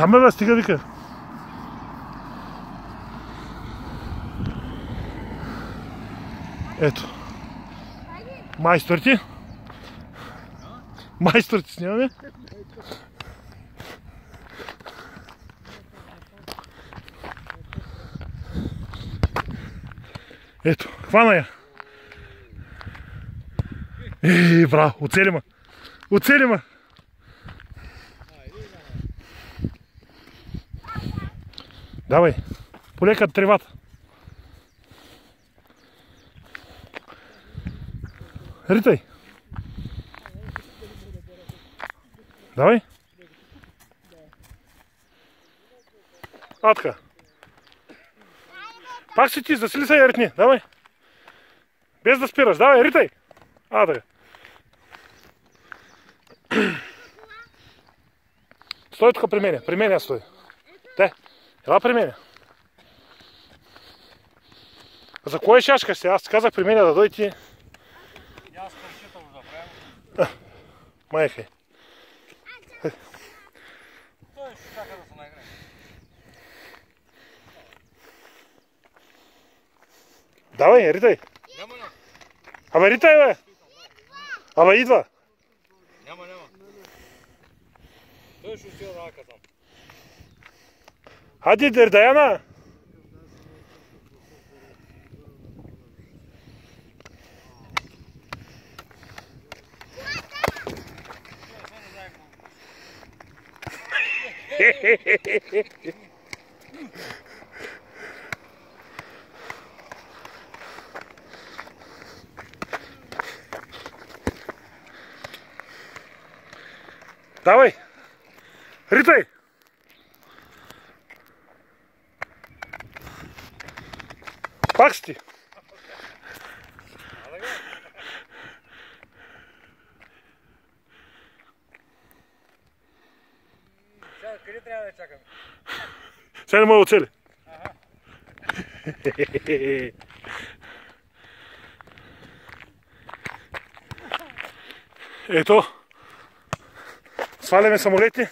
Там бе, стига, вика. Ето. Майсторите. Майсторите снимаме. Ето, хвана я. Браво, оцели ма. Оцели ма. Давай, полека тревата. Ритай. Давай. Така. Пак си ти, засили се и ритни. Давай. Без да спираш. Давай, ритай. Така. Стой тук при мене. При мене стой. Те, ела при мене. За кое шашкаш се? Аз ти казах при мене да дойти. Аз разчитам да правим. Майка. Той ще чака да се нагрее. Давай, ритай. Няма. Абе, ритай, бе. Абе, идва. Няма. Той ще отива рака там. Хайде, Даяна. Давай. Ритай. Пак си. Къде трябва да чакаме? Сега не мога да оцели. Ето. Сваляме самолети.